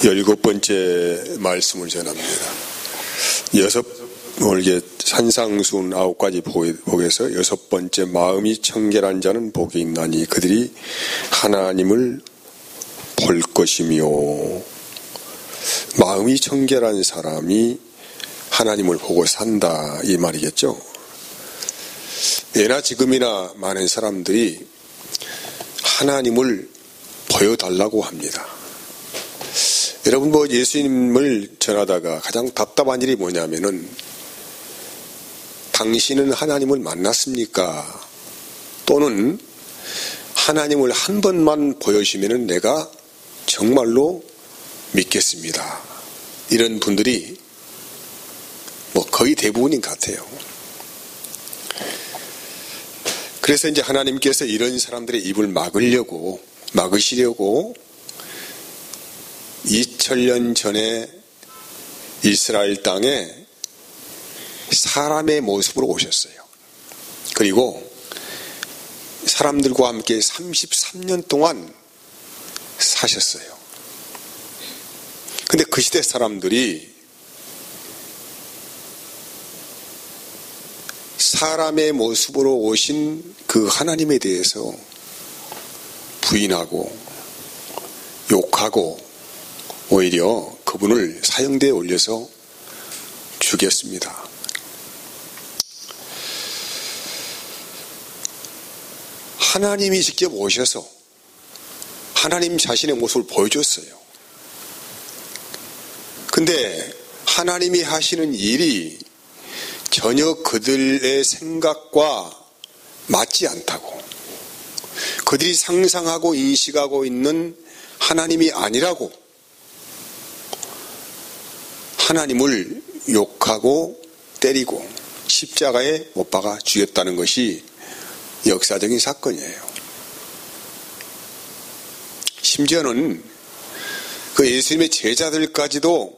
17번째 말씀을 전합니다. 오늘 이게 산상수훈 9가지 복에서 6번째 마음이 청결한 자는 복이 있나니 그들이 하나님을 볼 것이며, 마음이 청결한 사람이 하나님을 보고 산다 이 말이겠죠. 예나 지금이나 많은 사람들이 하나님을 보여달라고 합니다. 여러분, 예수님을 전하다가 가장 답답한 일이 뭐냐면은, 당신은 하나님을 만났습니까? 또는 하나님을 한 번만 보여주시면은 내가 정말로 믿겠습니다. 이런 분들이 거의 대부분인 것 같아요. 그래서 이제 하나님께서 이런 사람들의 입을 막으시려고 2000년 전에 이스라엘 땅에 사람의 모습으로 오셨어요. 그리고 사람들과 함께 33년 동안 사셨어요. 근데 그 시대 사람들이 사람의 모습으로 오신 그 하나님에 대해서 부인하고 욕하고 오히려 그분을 사형대에 올려서 죽였습니다. 하나님이 직접 오셔서 하나님 자신의 모습을 보여줬어요. 근데 하나님이 하시는 일이 전혀 그들의 생각과 맞지 않다고, 그들이 상상하고 인식하고 있는 하나님이 아니라고 하나님을 욕하고 때리고 십자가에 못 박아 죽였다는 것이 역사적인 사건이에요. 심지어는 그 예수님의 제자들까지도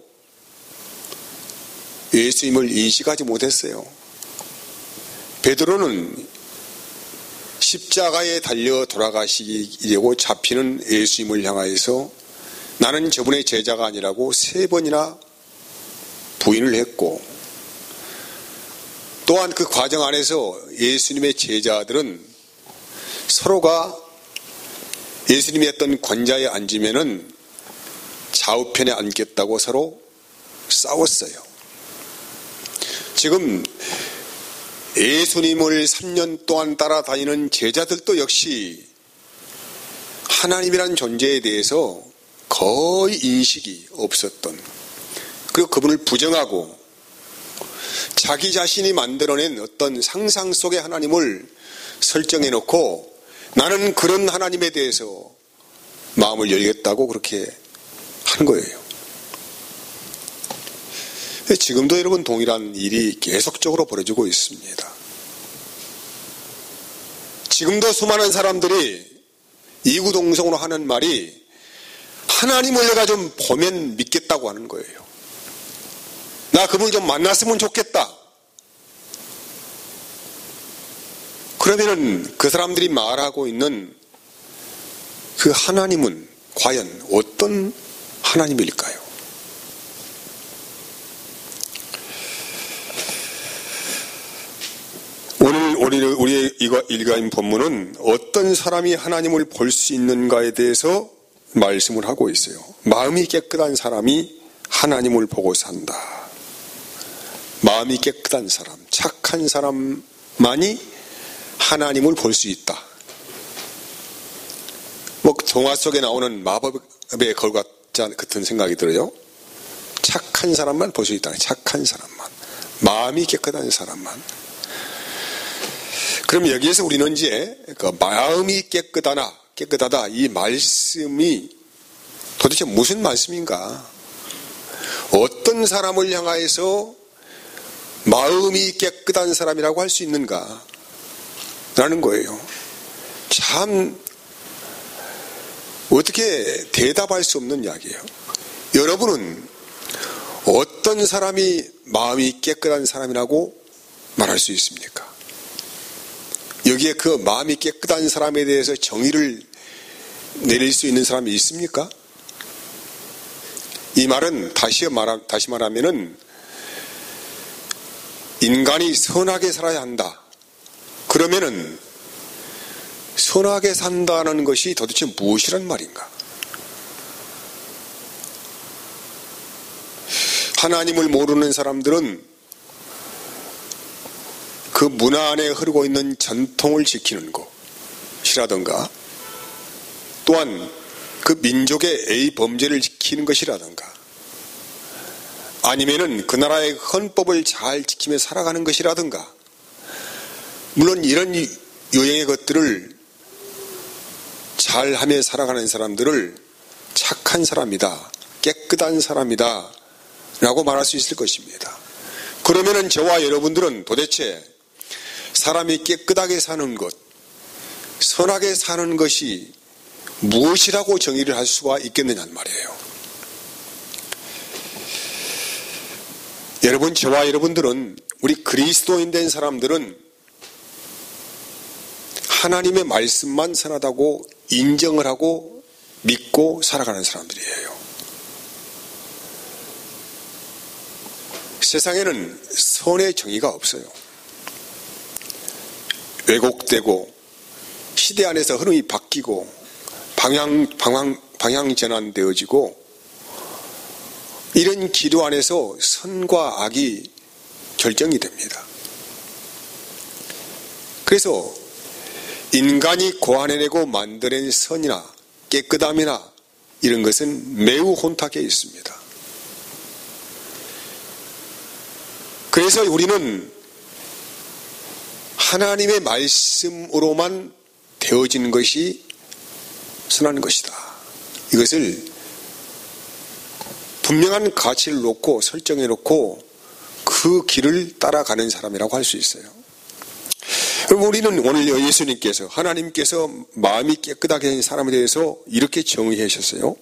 예수님을 인식하지 못했어요. 베드로는 십자가에 달려 돌아가시려고 잡히는 예수님을 향하여서 나는 저분의 제자가 아니라고 3번이나 부인을 했고, 또한 그 과정 안에서 예수님의 제자들은 서로가 예수님이 했던 권좌에 앉으면은 좌우편에 앉겠다고 서로 싸웠어요. 지금 예수님을 3년 동안 따라다니는 제자들도 역시 하나님이란 존재에 대해서 거의 인식이 없었던, 그리고 그분을 부정하고 자기 자신이 만들어낸 어떤 상상 속의 하나님을 설정해 놓고 나는 그런 하나님에 대해서 마음을 열겠다고 그렇게 한 거예요. 지금도 여러분 동일한 일이 계속적으로 벌어지고 있습니다. 지금도 수많은 사람들이 이구동성으로 하는 말이 하나님을 내가 좀 보면 믿겠다고 하는 거예요. 나 그분을 좀 만났으면 좋겠다. 그러면은 그 사람들이 말하고 있는 그 하나님은 과연 어떤 하나님일까요? 오늘 우리의 일과인 본문은 어떤 사람이 하나님을 볼 수 있는가에 대해서 말씀을 하고 있어요. 마음이 깨끗한 사람이 하나님을 보고 산다. 마음이 깨끗한 사람, 착한 사람만이 하나님을 볼 수 있다. 동화 속에 나오는 마법의 걸 같은 생각이 들어요. 착한 사람만 볼 수 있다. 착한 사람만, 마음이 깨끗한 사람만. 그럼 여기에서 우리는 이제 그 마음이 깨끗하다 이 말씀이 도대체 무슨 말씀인가? 어떤 사람을 향하여서 마음이 깨끗한 사람이라고 할 수 있는가? 라는 거예요. 참 어떻게 대답할 수 없는 이야기예요. 여러분은 어떤 사람이 마음이 깨끗한 사람이라고 말할 수 있습니까? 여기에 그 마음이 깨끗한 사람에 대해서 정의를 내릴 수 있는 사람이 있습니까? 이 말은 다시 말하면은 인간이 선하게 살아야 한다. 그러면은 선하게 산다는 것이 도대체 무엇이란 말인가? 하나님을 모르는 사람들은 그 문화 안에 흐르고 있는 전통을 지키는 것이라든가 또한 그 민족의 A 범죄를 지키는 것이라든가 아니면은 그 나라의 헌법을 잘 지키며 살아가는 것이라든가 물론 이런 유형의 것들을 잘하며 살아가는 사람들을 착한 사람이다, 깨끗한 사람이다 라고 말할 수 있을 것입니다. 그러면은 저와 여러분들은 도대체 사람이 깨끗하게 사는 것, 선하게 사는 것이 무엇이라고 정의를 할 수가 있겠느냐는 말이에요. 여러분, 저와 여러분들은 우리 그리스도인 된 사람들은 하나님의 말씀만 선하다고 인정을 하고 믿고 살아가는 사람들이에요. 세상에는 선의 정의가 없어요. 왜곡되고 시대 안에서 흐름이 바뀌고 방향 전환되어지고 이런 기도 안에서 선과 악이 결정이 됩니다. 그래서 인간이 고안해내고 만들어낸 선이나 깨끗함이나 이런 것은 매우 혼탁해 있습니다. 그래서 우리는 하나님의 말씀으로만 되어지는 것이 선한 것이다. 이것을 분명한 가치를 놓고 설정해 놓고 그 길을 따라가는 사람이라고 할 수 있어요. 그럼 우리는 오늘 예수님께서 하나님께서 마음이 깨끗하게 한 사람에 대해서 이렇게 정의하셨어요.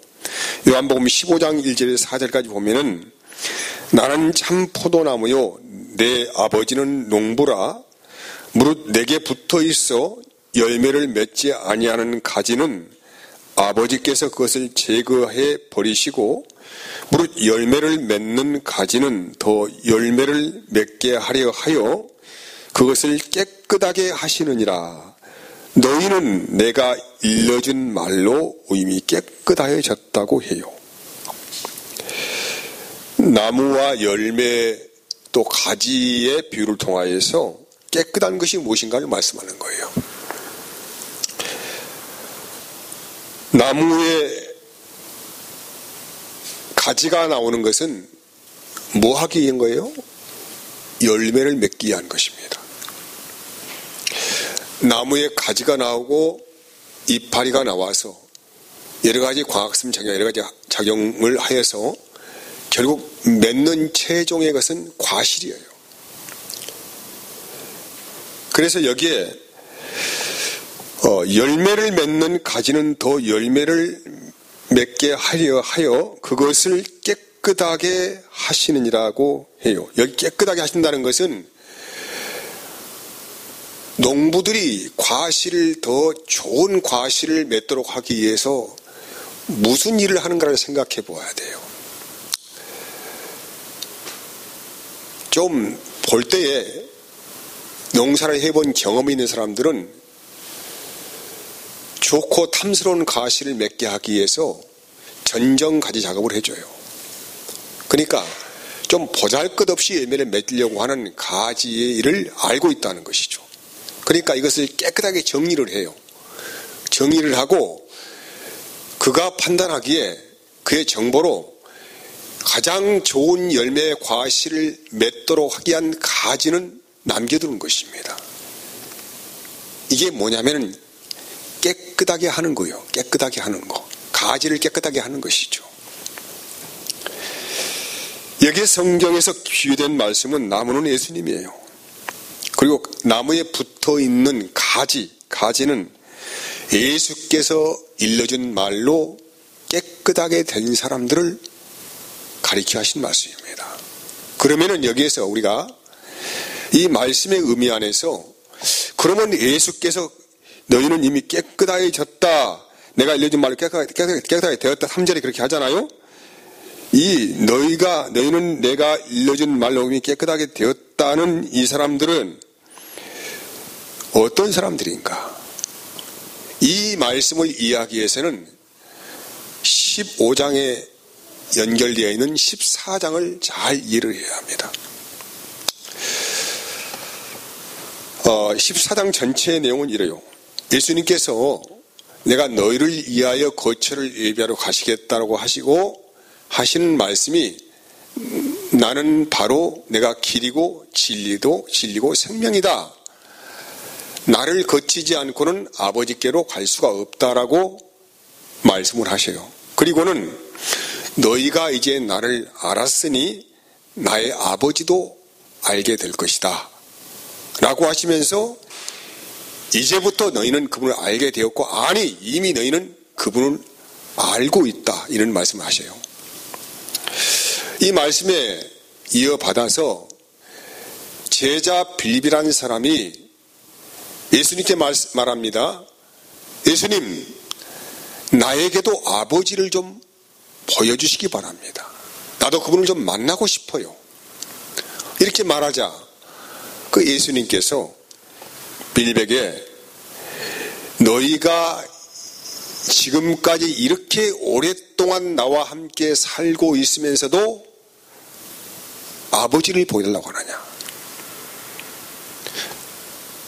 요한복음 15장 1절에서 4절까지 보면은 나는 참 포도나무요 내 아버지는 농부라 무릇 내게 붙어 있어 열매를 맺지 아니하는 가지는 아버지께서 그것을 제거해 버리시고 무릇 열매를 맺는 가지는 더 열매를 맺게 하려 하여 그것을 깨끗하게 하시느니라. 너희는 내가 일러준 말로 이미 깨끗하여졌다고 해요. 나무와 열매 또 가지의 비유를 통하여서 깨끗한 것이 무엇인가를 말씀하는 거예요. 나무에 가지가 나오는 것은 뭐 하기 위한 거예요? 열매를 맺기 위한 것입니다. 나무에 가지가 나오고 이파리가 나와서 여러 가지 광학성 작용, 여러 가지 작용을 하여서 결국 맺는 최종의 것은 과실이에요. 그래서 여기에 열매를 맺는 가지는 더 열매를 맺게 하려 하여 그것을 깨끗하게 하시느니라고 해요. 여기 깨끗하게 하신다는 것은 농부들이 과실을 더 좋은 과실을 맺도록 하기 위해서 무슨 일을 하는가를 생각해 보아야 돼요. 좀 볼 때에 농사를 해본 경험이 있는 사람들은 좋고 탐스러운 가시를 맺게 하기 위해서 전정가지 작업을 해줘요. 그러니까 좀 보잘것없이 열매를 맺으려고 하는 가지의 일을 알고 있다는 것이죠. 그러니까 이것을 깨끗하게 정리를 해요. 정리를 하고 그가 판단하기에 그의 정보로 가장 좋은 열매의 과실을 맺도록 하기 위한 가지는 남겨두는 것입니다. 이게 뭐냐면 깨끗하게 하는 거예요. 깨끗하게 하는 거. 가지를 깨끗하게 하는 것이죠. 여기에 성경에서 비유된 말씀은 나무는 예수님이에요. 그리고 나무에 붙어있는 가지는 예수께서 일러준 말로 깨끗하게 된 사람들을 가리켜 하신 말씀입니다. 그러면은 여기에서 우리가 이 말씀의 의미 안에서 그러면 예수께서 너희는 이미 깨끗하여졌다. 내가 알려준 말로 깨끗하게 되었다. 3절에 그렇게 하잖아요. 너희는 내가 일러준 말로 깨끗하게 되었다는 이 사람들은 어떤 사람들인가? 이 말씀을 이해하기 위해서는 15장에 연결되어 있는 14장을 잘 이해를 해야 합니다. 14장 전체의 내용은 이래요. 예수님께서 내가 너희를 위하여 거처를 예비하러 가시겠다라고 하시고 하시는 말씀이 나는 바로 내가 길이고 진리고 생명이다. 나를 거치지 않고는 아버지께로 갈 수가 없다라고 말씀을 하셔요. 그리고는 너희가 이제 나를 알았으니 나의 아버지도 알게 될 것이다 라고 하시면서 이제부터 너희는 그분을 알게 되었고 아니 이미 너희는 그분을 알고 있다 이런 말씀을 하셔요. 이 말씀에 이어받아서 제자 빌립이라는 사람이 예수님께 말합니다. 예수님, 나에게도 아버지를 좀 보여주시기 바랍니다. 나도 그분을 좀 만나고 싶어요. 이렇게 말하자 그 예수님께서 빌립에게 너희가 지금까지 이렇게 오랫동안 나와 함께 살고 있으면서도 아버지를 보여달라고 하느냐?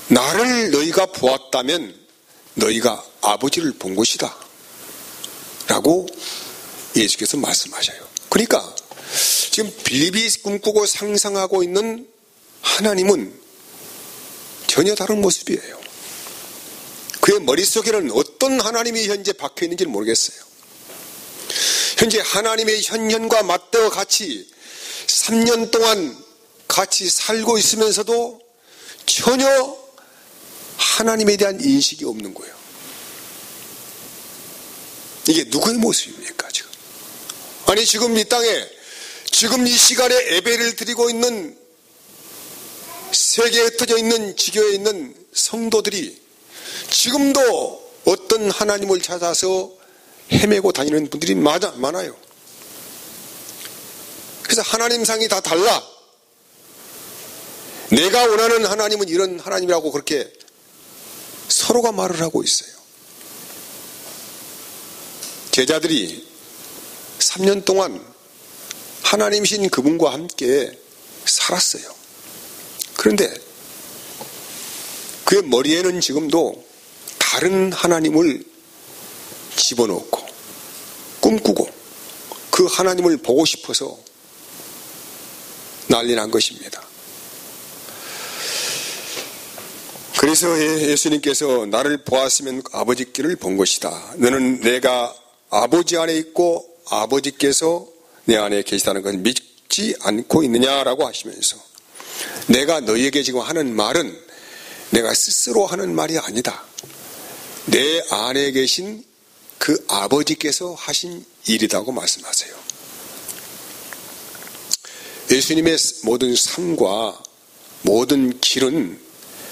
나를 너희가 보았다면 너희가 아버지를 본 것이다 라고 예수께서 말씀하셔요. 그러니까 지금 빌립이 꿈꾸고 상상하고 있는 하나님은 전혀 다른 모습이에요. 그의 머릿속에는 어떤 하나님이 현재 박혀 있는지는 모르겠어요. 현재 하나님의 현현과 맞대어 같이 3년 동안 같이 살고 있으면서도 전혀 하나님에 대한 인식이 없는 거예요. 이게 누구의 모습입니까 지금? 아니 지금 이 땅에 지금 이 시간에 예배를 드리고 있는 세계에 흩어져 있는 지교에 있는 성도들이 지금도 어떤 하나님을 찾아서 헤매고 다니는 분들이 많아요. 그래서 하나님상이 다 달라. 내가 원하는 하나님은 이런 하나님이라고 그렇게 서로가 말을 하고 있어요. 제자들이 3년 동안 하나님이신 그분과 함께 살았어요. 그런데 그의 머리에는 지금도 다른 하나님을 집어넣고 꿈꾸고 그 하나님을 보고 싶어서 난리 난 것입니다. 그래서 예수님께서 나를 보았으면 아버지께를 본 것이다. 너는 내가 아버지 안에 있고 아버지께서 내 안에 계시다는 것을 믿지 않고 있느냐라고 하시면서 내가 너희에게 지금 하는 말은 내가 스스로 하는 말이 아니다. 내 안에 계신 그 아버지께서 하신 일이라고 말씀하세요. 예수님의 모든 삶과 모든 길은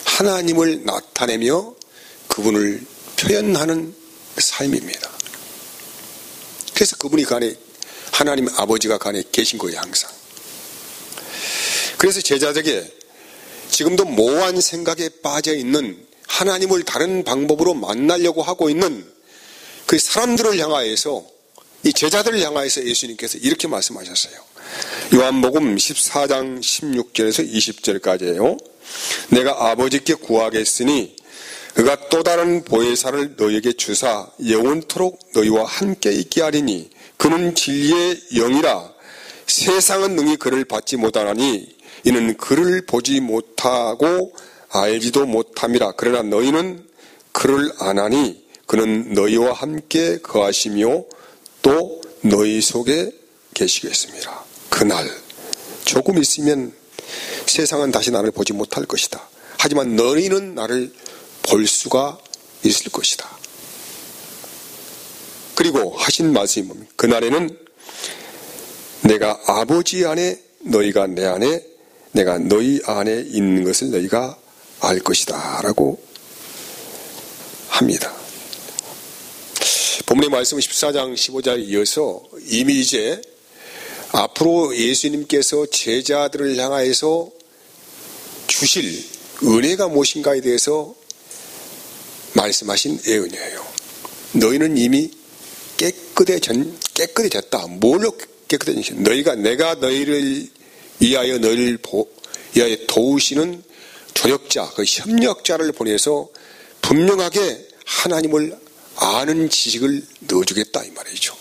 하나님을 나타내며 그분을 표현하는 삶입니다. 그래서 그분이 그 안에 하나님 아버지가 그 안에 계신 거예요 항상. 그래서 제자들에게 지금도 모호한 생각에 빠져 있는 하나님을 다른 방법으로 만나려고 하고 있는 그 사람들을 향하여서 이 제자들을 향하여서 예수님께서 이렇게 말씀하셨어요. 요한복음 14장 16절에서 20절까지예요. 내가 아버지께 구하겠으니 그가 또 다른 보혜사를 너희에게 주사 영원토록 너희와 함께 있게 하리니 그는 진리의 영이라 세상은 능히 그를 받지 못하나니 이는 그를 보지 못하고 알지도 못함이라. 그러나 너희는 그를 아나니 그는 너희와 함께 거하시며 또 너희 속에 계시겠습니다. 그날 조금 있으면 세상은 다시 나를 보지 못할 것이다. 하지만 너희는 나를 볼 수가 있을 것이다. 그리고 하신 말씀이 뭡니까? 그날에는 내가 아버지 안에 너희가 내 안에 내가 너희 안에 있는 것을 너희가 알 것이다 라고 합니다. 본문의 말씀은 14장 15절에 이어서 이미 이제 앞으로 예수님께서 제자들을 향하여서 주실 은혜가 무엇인가에 대해서 말씀하신 예언이에요. 너희는 이미 깨끗해졌다. 뭘로 깨끗해졌냐? 내가 너희를 위하여 위하여 도우시는 조력자, 그 협력자를 보내서 분명하게 하나님을 아는 지식을 넣어주겠다 이 말이죠.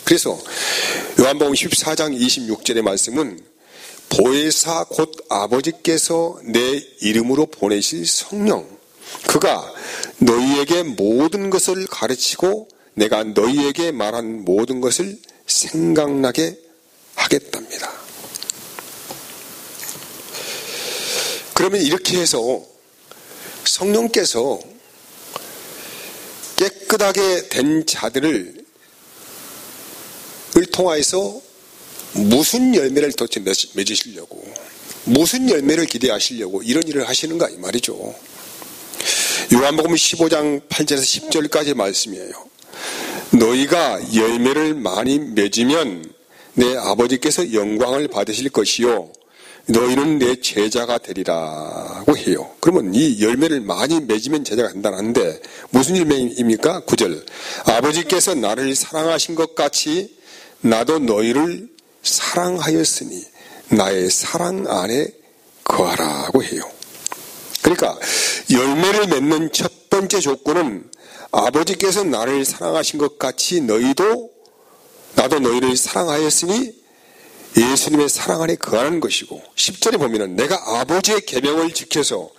그래서 요한복음 14장 26절의 말씀은 보혜사 곧 아버지께서 내 이름으로 보내실 성령, 그가 너희에게 모든 것을 가르치고 내가 너희에게 말한 모든 것을 생각나게 하겠답니다. 그러면 이렇게 해서 성령께서 깨끗하게 된 자들을 통하여서 무슨 열매를 도대체 맺으시려고, 무슨 열매를 기대하시려고 이런 일을 하시는가 이 말이죠. 요한복음 15장 8절에서 10절까지 말씀이에요. 너희가 열매를 많이 맺으면 내 아버지께서 영광을 받으실 것이요 너희는 내 제자가 되리라고 해요. 그러면 이 열매를 많이 맺으면 제자가 된다는데 무슨 열매입니까? 9절 아버지께서 나를 사랑하신 것 같이 나도 너희를 사랑하였으니 나의 사랑 안에 거하라고 해요. 그러니까 열매를 맺는 첫 번째 조건은 아버지께서 나를 사랑하신 것 같이 나도 너희를 사랑하였으니 예수님의 사랑 안에 거하는 것이고 10절에 보면은 내가 아버지의 계명을 지켜서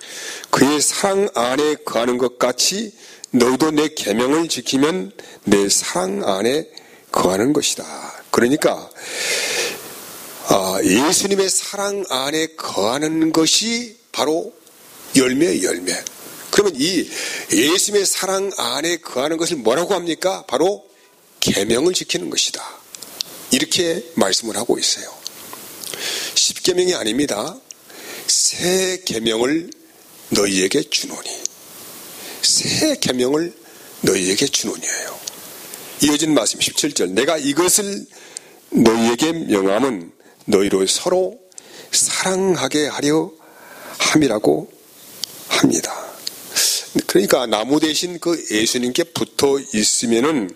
그의 사랑 안에 거하는 것 같이 너희도 내 계명을 지키면 내 사랑 안에 거하는 것이다. 그러니까 예수님의 사랑 안에 거하는 것이 바로 열매의 열매. 그러면 이 예수님의 사랑 안에 거하는 것을 뭐라고 합니까? 바로 계명을 지키는 것이다. 이렇게 말씀을 하고 있어요. 10계명이 아닙니다. 새 계명을 너희에게 주노니. 새 계명을 너희에게 주노니예요. 이어진 말씀 17절 내가 이것을 너희에게 명함은 너희로 서로 사랑하게 하려 함이라고 합니다. 그러니까 나무 대신 그 예수님께 붙어 있으면은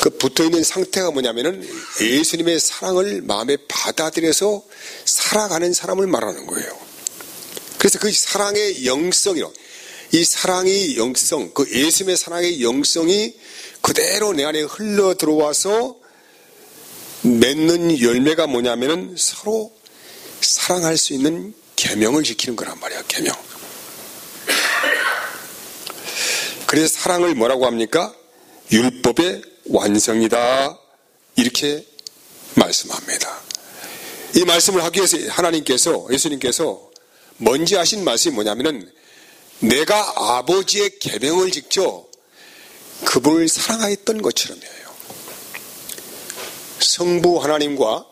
그 붙어 있는 상태가 뭐냐면은 예수님의 사랑을 마음에 받아들여서 살아가는 사람을 말하는 거예요. 그래서 그 사랑의 영성이요. 이 사랑의 영성, 그 예수님의 사랑의 영성이 그대로 내 안에 흘러 들어와서 맺는 열매가 뭐냐면은 서로 사랑할 수 있는 계명을 지키는 거란 말이야. 계명. 그래서 사랑을 뭐라고 합니까? 율법의 완성이다. 이렇게 말씀합니다. 이 말씀을 하기 위해서 예수님께서 먼저 하신 말씀이 뭐냐면은 내가 아버지의 계명을 지켜 그분을 사랑하였던 것처럼이에요. 성부 하나님과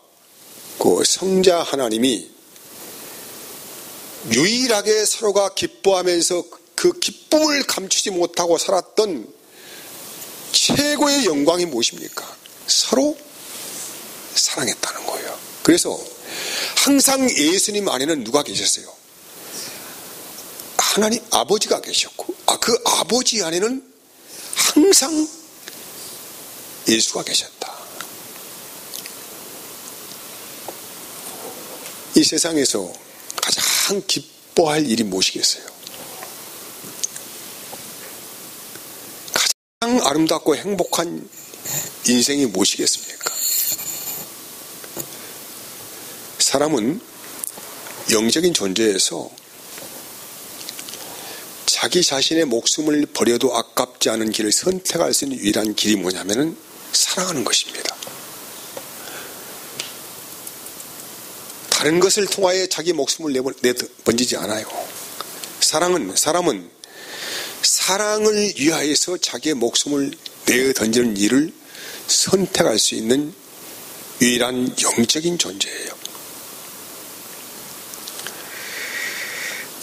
그 성자 하나님이 유일하게 서로가 기뻐하면서 그 기쁨을 감추지 못하고 살았던 최고의 영광이 무엇입니까? 서로 사랑했다는 거예요. 그래서 항상 예수님 안에는 누가 계셨어요? 하나님 아버지가 계셨고 그 아버지 안에는 항상 예수가 계셨다. 이 세상에서 가장 기뻐할 일이 무엇이겠어요? 가장 아름답고 행복한 인생이 무엇이겠습니까? 사람은 영적인 존재에서 자기 자신의 목숨을 버려도 아깝지 않은 길을 선택할 수 있는 유일한 길이 뭐냐면은 사랑하는 것입니다. 다른 것을 통하여 자기 목숨을 내던지지 않아요. 사람은 사랑을 위하여서 자기의 목숨을 내던지는 일을 선택할 수 있는 유일한 영적인 존재예요.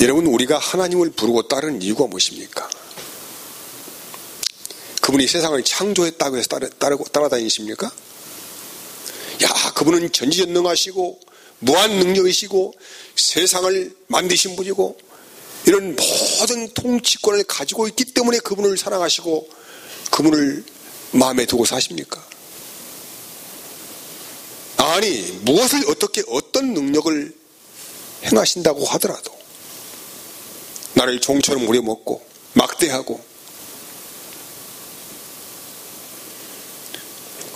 여러분, 우리가 하나님을 부르고 따르는 이유가 무엇입니까? 그분이 세상을 창조했다고 해서 따라다니십니까? 그분은 전지전능하시고 무한 능력이시고 세상을 만드신 분이고 이런 모든 통치권을 가지고 있기 때문에 그분을 사랑하시고 그분을 마음에 두고 사십니까? 아니, 무엇을 어떻게 어떤 능력을 행하신다고 하더라도 나를 종처럼 우려먹고 막대하고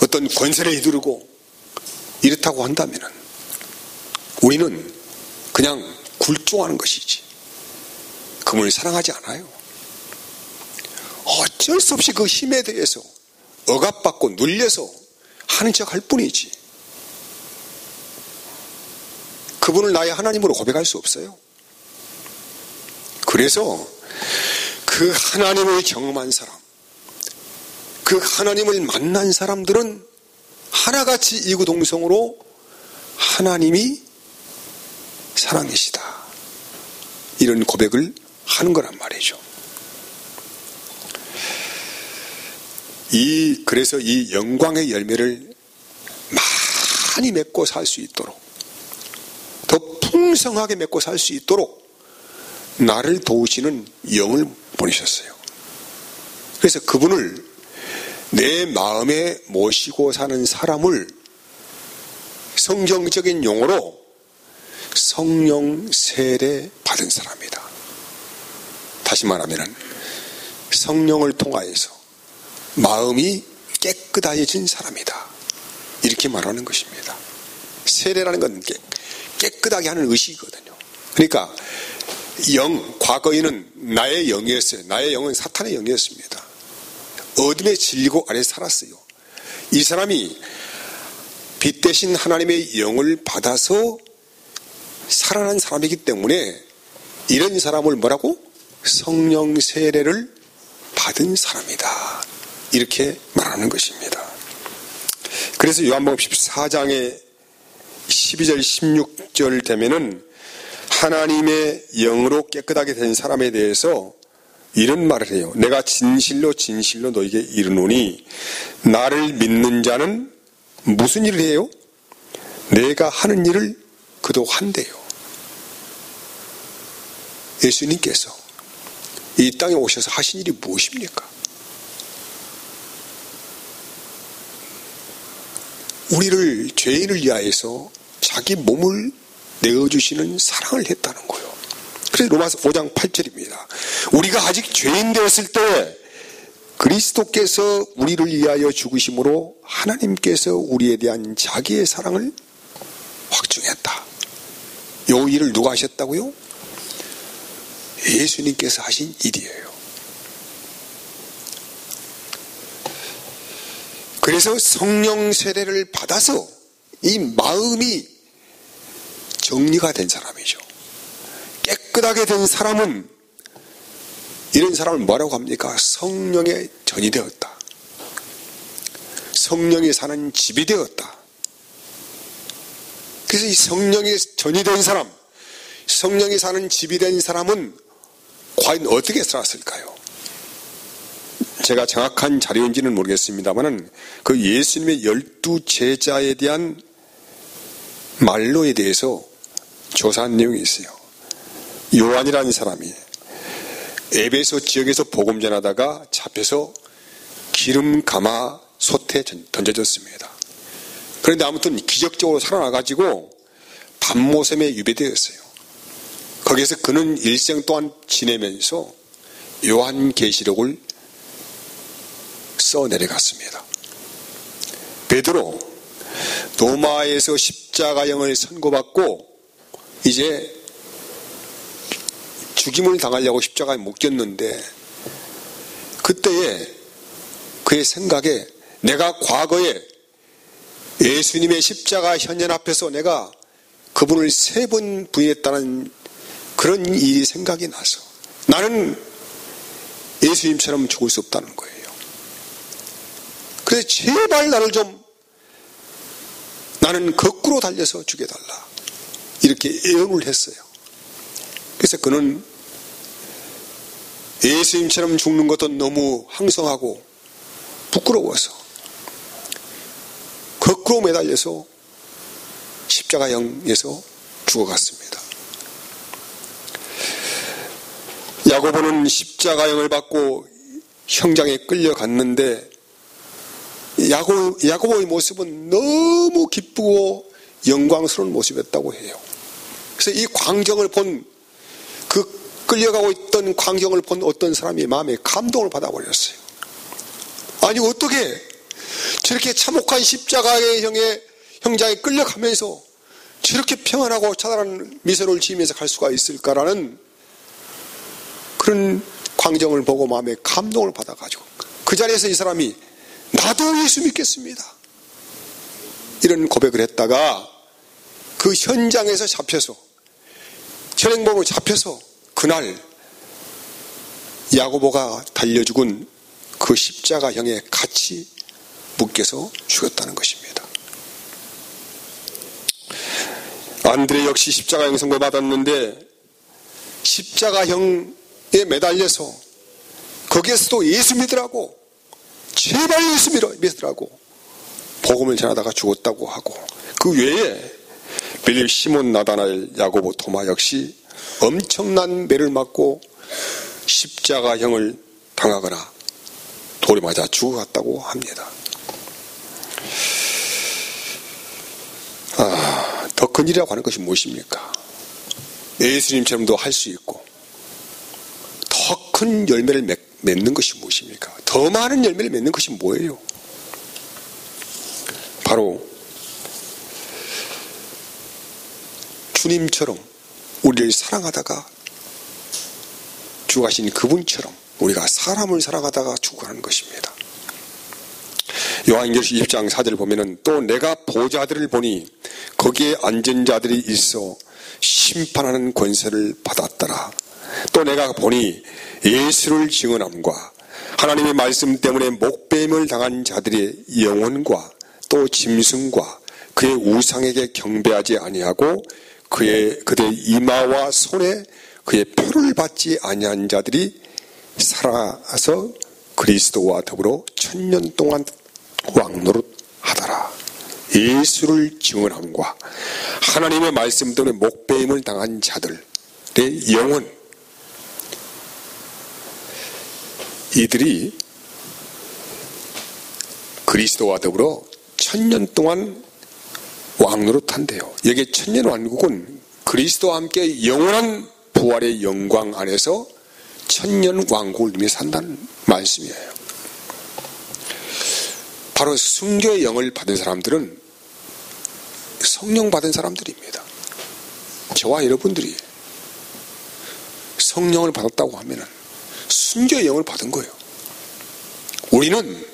어떤 권세를 휘두르고 이렇다고 한다면 우리는 그냥 굴종하는 것이지 그분을 사랑하지 않아요. 어쩔 수 없이 그 힘에 대해서 억압받고 눌려서 하는 척 할 뿐이지 그분을 나의 하나님으로 고백할 수 없어요. 그래서 그 하나님을 경험한 사람, 그 하나님을 만난 사람들은 하나같이 이구동성으로 하나님이 사랑이시다 이런 고백을 하는 거란 말이죠. 그래서 이 영광의 열매를 많이 맺고 살 수 있도록 더 풍성하게 맺고 살 수 있도록 나를 도우시는 영을 보내셨어요. 그래서 그분을 내 마음에 모시고 사는 사람을 성경적인 용어로 성령 세례 받은 사람이다. 다시 말하면 성령을 통하여서 마음이 깨끗해진 사람이다. 이렇게 말하는 것입니다. 세례라는 건 깨끗하게 하는 의식이거든요. 그러니까 과거에는 나의 영이었어요. 나의 영은 사탄의 영이었습니다. 어둠의 진리고 아래 살았어요. 이 사람이 빛 대신 하나님의 영을 받아서 살아난 사람이기 때문에 이런 사람을 뭐라고? 성령 세례를 받은 사람이다. 이렇게 말하는 것입니다. 그래서 요한복음 14장의 12절 16절 되면은 하나님의 영으로 깨끗하게 된 사람에 대해서 이런 말을 해요. 내가 진실로 진실로 너에게 이르노니 나를 믿는 자는 무슨 일을 해요? 내가 하는 일을 그도 한대요. 예수님께서 이 땅에 오셔서 하신 일이 무엇입니까? 우리를 죄인을 위하여서 자기 몸을 내어주시는 사랑을 했다는 거예요. 그래서 로마서 5장 8절입니다. 우리가 아직 죄인 되었을 때 그리스도께서 우리를 위하여 죽으심으로 하나님께서 우리에 대한 자기의 사랑을 확증했다. 이 일을 누가 하셨다고요? 예수님께서 하신 일이에요. 그래서 성령 세례를 받아서 이 마음이 정리가 된 사람이죠. 깨끗하게 된 사람은 이런 사람을 뭐라고 합니까? 성령의 전이 되었다. 성령이 사는 집이 되었다. 그래서 이 성령의 전이 된 사람, 성령이 사는 집이 된 사람은 과연 어떻게 살았을까요? 제가 정확한 자료인지는 모르겠습니다만 그 예수님의 12 제자에 대한 말로에 대해서 조사한 내용이 있어요. 요한이라는 사람이 에베소 지역에서 복음 전하다가 잡혀서 기름 가마 솥에 던져졌습니다. 그런데 아무튼 기적적으로 살아나가지고 밤모섬에 유배되었어요. 거기에서 그는 일생 동안 지내면서 요한계시록을 써 내려갔습니다. 베드로 로마에서 십자가형을 선고받고 이제 죽임을 당하려고 십자가에 묶였는데 그때에 그의 생각에 내가 과거에 예수님의 십자가 현현 앞에서 내가 그분을 3번 부인했다는 그런 일이 생각이 나서 나는 예수님처럼 죽을 수 없다는 거예요. 그래서 제발 나를 좀 나는 거꾸로 달려서 죽여달라 이렇게 애원을 했어요. 그래서 그는 예수님처럼 죽는 것도 너무 항성하고 부끄러워서 거꾸로 매달려서 십자가형에서 죽어갔습니다. 야고보는 십자가형을 받고 형장에 끌려갔는데 야고보의 모습은 너무 기쁘고 영광스러운 모습이었다고 해요. 그래서 이 광경을 본, 그 끌려가고 있던 광경을 본 어떤 사람이 마음에 감동을 받아버렸어요. 아니 어떻게 저렇게 참혹한 십자가의 형장에 끌려가면서 저렇게 평안하고 찬란한 미소를 지으면서 갈 수가 있을까라는 그런 광경을 보고 마음에 감동을 받아가지고 그 자리에서 이 사람이 나도 예수 믿겠습니다, 이런 고백을 했다가 그 현장에서 잡혀서, 현행범으로 잡혀서 그날 야고보가 달려 죽은 그 십자가형에 같이 묶여서 죽였다는 것입니다. 안드레 역시 십자가형 선고를 받았는데 십자가형에 매달려서 거기에서도 예수 믿으라고, 제발 예수 믿으라고 복음을 전하다가 죽었다고 하고, 그 외에 빌립, 시몬, 나다나엘, 야고보, 토마 역시 엄청난 매를 맞고 십자가형을 당하거나 돌에 맞아 죽어갔다고 합니다. 더 큰 일이라고 하는 것이 무엇입니까? 예수님처럼도 할 수 있고 더 큰 열매를 맺는 것이 무엇입니까? 더 많은 열매를 맺는 것이 뭐예요? 바로 주님처럼 우리를 사랑하다가 죽어가신 그분처럼 우리가 사람을 사랑하다가 죽어가는 것입니다. 요한계시록 20장 4절을 보면은 또 내가 보좌들을 보니 거기에 앉은 자들이 있어 심판하는 권세를 받았더라. 또 내가 보니 예수를 증언함과 하나님의 말씀 때문에 목배임을 당한 자들의 영혼과 또 짐승과 그의 우상에게 경배하지 아니하고 그들의 이마와 손에 그의 표를 받지 아니한 자들이 살아서 그리스도와 더불어 1000년 동안 왕노릇하더라. 예수를 증언함과 하나님의 말씀 때문에 목배임을 당한 자들의 영혼, 이들이 그리스도와 더불어 1000년 동안 왕노릇한대요. 여기 1000년 왕국은 그리스도와 함께 영원한 부활의 영광 안에서 1000년 왕국을 누리며 산다는 말씀이에요. 바로 순교의 영을 받은 사람들은 성령 받은 사람들입니다. 저와 여러분들이 성령을 받았다고 하면 순교의 영을 받은 거예요. 우리는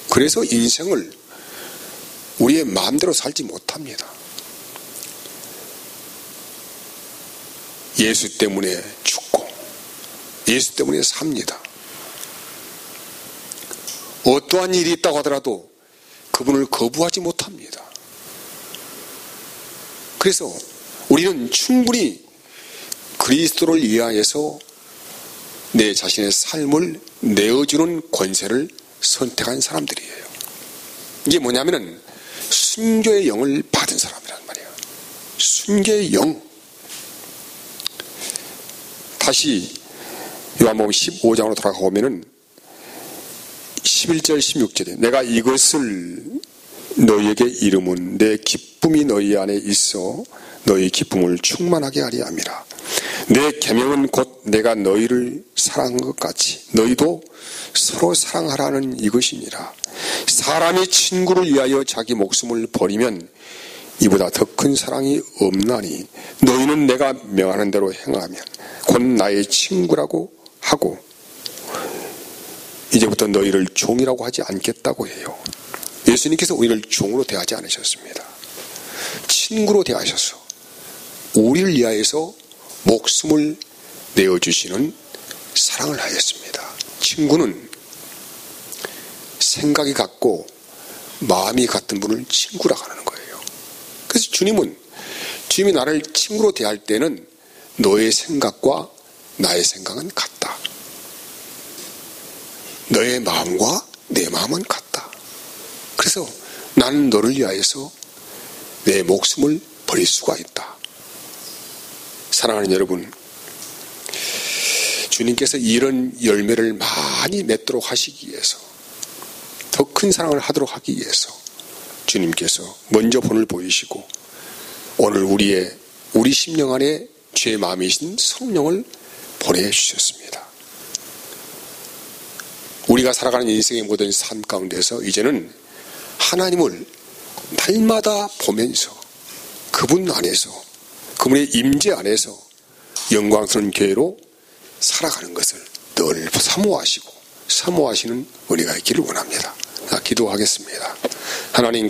그래서 인생을 우리의 마음대로 살지 못합니다. 예수 때문에 죽고 예수 때문에 삽니다. 어떠한 일이 있다고 하더라도 그분을 거부하지 못합니다. 그래서 우리는 충분히 그리스도를 위하여서 내 자신의 삶을 내어주는 권세를 선택한 사람들이에요. 이게 뭐냐면은 순교의 영을 받은 사람이란 말이에요. 순교의 영. 다시 요한복음 15장으로 돌아가 보면은 11절 16절에 내가 이것을 너희에게 이름은 내 기쁨이 너희 안에 있어 너희 기쁨을 충만하게 하려 함이라. 내 계명은 곧 내가 너희를 사랑한 것 같이 너희도 서로 사랑하라는 이것이니라. 사람이 친구를 위하여 자기 목숨을 버리면 이보다 더 큰 사랑이 없나니 너희는 내가 명하는 대로 행하면 곧 나의 친구라고 하고 이제부터 너희를 종이라고 하지 않겠다고 해요. 예수님께서 우리를 종으로 대하지 않으셨습니다. 친구로 대하셔서 우리를 위하여서 목숨을 내어주시는 사랑을 하였습니다. 친구는 생각이 같고 마음이 같은 분을 친구라고 하는 거예요. 그래서 주님이 나를 친구로 대할 때는 너의 생각과 나의 생각은 같다. 너의 마음과 내 마음은 같다. 그래서 나는 너를 위하여서 내 목숨을 볼 수가 있다. 사랑하는 여러분, 주님께서 이런 열매를 많이 맺도록 하시기 위해서, 더 큰 사랑을 하도록 하기 위해서 주님께서 먼저 본을 보이시고 오늘 우리 심령 안에 주의 마음이신 성령을 보내주셨습니다. 우리가 살아가는 인생의 모든 삶 가운데서 이제는 하나님을 날마다 보면서 그분 안에서, 그분의 임재 안에서 영광스러운 교회로 살아가는 것을 늘 사모하시는 은혜가 있기를 원합니다. 기도하겠습니다. 하나님,